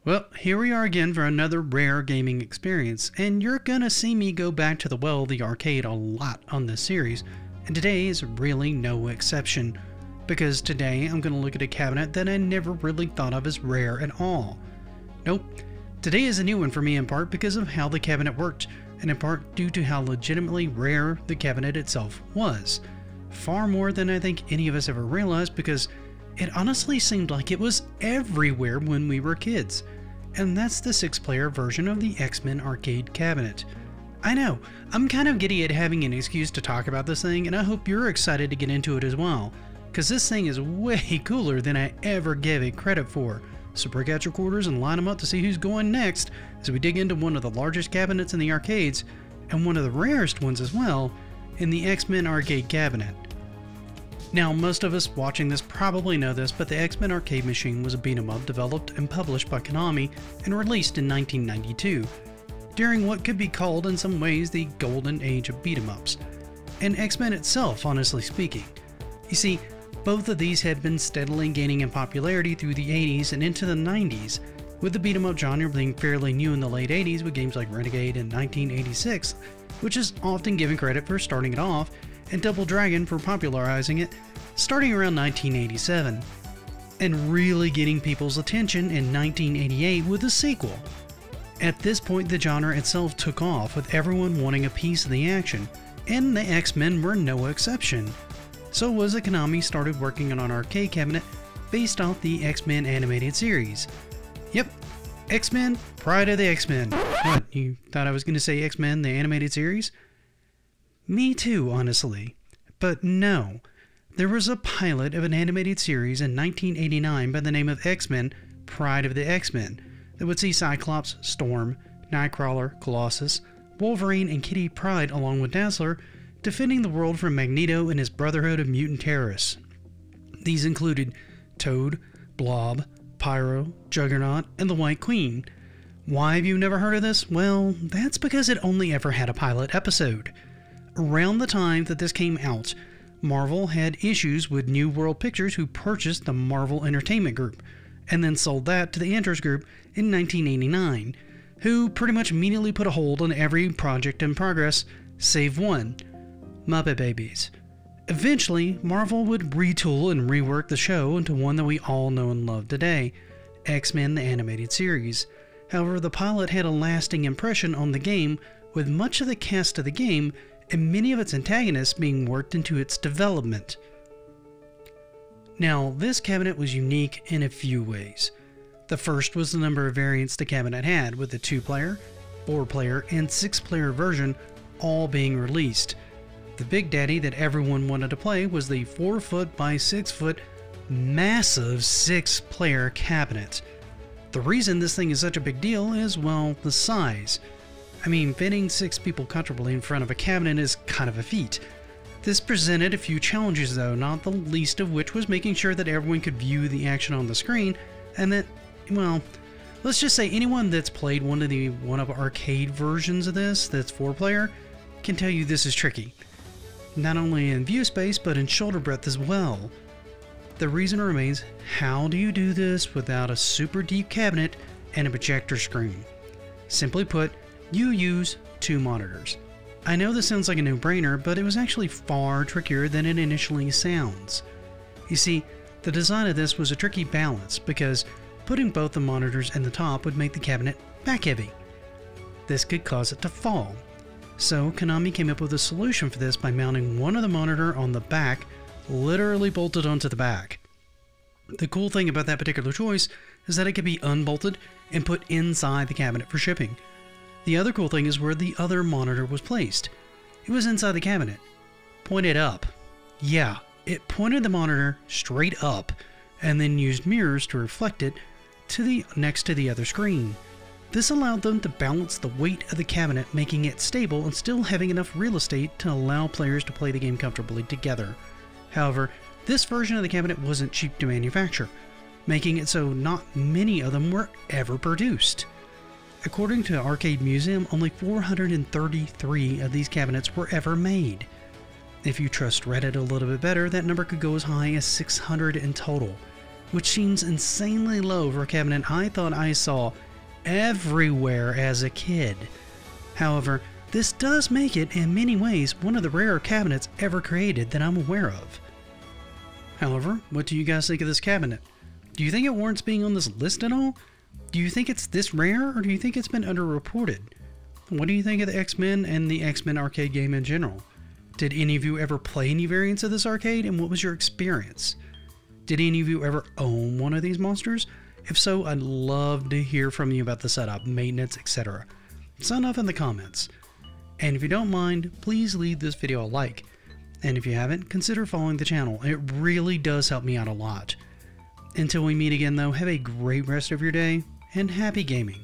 Well, here we are again for another rare gaming experience, and you're gonna see me go back to the arcade a lot on this series, and today is really no exception, because today I'm gonna look at a cabinet that I never really thought of as rare at all. Nope, today is a new one for me in part because of how the cabinet worked, and in part due to how legitimately rare the cabinet itself was. Far more than I think any of us ever realized, because it honestly seemed like it was everywhere when we were kids. And that's the 6-player version of the XMEN arcade cabinet. I know, I'm kind of giddy at having an excuse to talk about this thing, and I hope you're excited to get into it as well, because this thing is way cooler than I ever gave it credit for. So break out your quarters and line them up to see who's going next as we dig into one of the largest cabinets in the arcades, and one of the rarest ones as well, in the XMEN arcade cabinet. Now, most of us watching this probably know this, but the XMEN arcade machine was a beat-em-up developed and published by Konami and released in 1992, during what could be called in some ways the golden age of beat-em-ups, and XMEN itself, honestly speaking. You see, both of these had been steadily gaining in popularity through the 80s and into the 90s, with the beat-em-up genre being fairly new in the late 80s with games like Renegade in 1986, which is often given credit for starting it off, and Double Dragon for popularizing it starting around 1987, and really getting people's attention in 1988 with a sequel. At this point, the genre itself took off, with everyone wanting a piece of the action, and the X-Men were no exception. So it was that Konami started working on an arcade cabinet based off the X-Men animated series. Yep, X-Men, Pride of the X-Men. What, you thought I was going to say X-Men, the animated series? Me too, honestly. But no. There was a pilot of an animated series in 1989 by the name of X-Men, Pride of the X-Men, that would see Cyclops, Storm, Nightcrawler, Colossus, Wolverine, and Kitty Pryde along with Dazzler defending the world from Magneto and his Brotherhood of Mutant Terrorists. These included Toad, Blob, Pyro, Juggernaut, and the White Queen. Why have you never heard of this? Well, that's because it only ever had a pilot episode. Around the time that this came out, Marvel had issues with New World Pictures, who purchased the Marvel Entertainment Group, and then sold that to the Enters Group in 1989, who pretty much immediately put a hold on every project in progress, save one, Muppet Babies. Eventually, Marvel would retool and rework the show into one that we all know and love today, X-Men the Animated Series. However, the pilot had a lasting impression on the game, with much of the cast of the game and many of its antagonists being worked into its development. Now, this cabinet was unique in a few ways. The first was the number of variants the cabinet had, with the 2-player, 4-player, and 6-player version all being released. The big daddy that everyone wanted to play was the 4-foot by 6-foot massive 6-player cabinet. The reason this thing is such a big deal is, well, the size. I mean, fitting 6 people comfortably in front of a cabinet is kind of a feat. This presented a few challenges though, not the least of which was making sure that everyone could view the action on the screen, and that, well, let's just say anyone that's played one of arcade versions of this that's 4-player can tell you this is tricky. Not only in view space, but in shoulder breadth as well. The reason remains, how do you do this without a super deep cabinet and a projector screen? Simply put, you use 2 monitors. I know this sounds like a no-brainer, but it was actually far trickier than it initially sounds. You see, the design of this was a tricky balance, because putting both the monitors in the top would make the cabinet back-heavy. This could cause it to fall. So Konami came up with a solution for this by mounting one of the monitor on the back, literally bolted onto the back. The cool thing about that particular choice is that it could be unbolted and put inside the cabinet for shipping. The other cool thing is where the other monitor was placed. It was inside the cabinet, pointed up. Yeah, it pointed the monitor straight up and then used mirrors to reflect it next to the other screen. This allowed them to balance the weight of the cabinet, making it stable and still having enough real estate to allow players to play the game comfortably together. However, this version of the cabinet wasn't cheap to manufacture, making it so not many of them were ever produced. According to the Arcade Museum, only 433 of these cabinets were ever made. If you trust Reddit a little bit better, that number could go as high as 600 in total. which seems insanely low for a cabinet I thought I saw everywhere as a kid. However, this does make it, in many ways, one of the rarer cabinets ever created that I'm aware of. However, what do you guys think of this cabinet? Do you think it warrants being on this list at all? Do you think it's this rare, or do you think it's been underreported? What do you think of the X-Men and the X-Men arcade game in general? Did any of you ever play any variants of this arcade, and what was your experience? Did any of you ever own one of these monsters? If so, I'd love to hear from you about the setup, maintenance, etc. Sound off in the comments. And if you don't mind, please leave this video a like. And if you haven't, consider following the channel. It really does help me out a lot. Until we meet again though, have a great rest of your day, and happy gaming.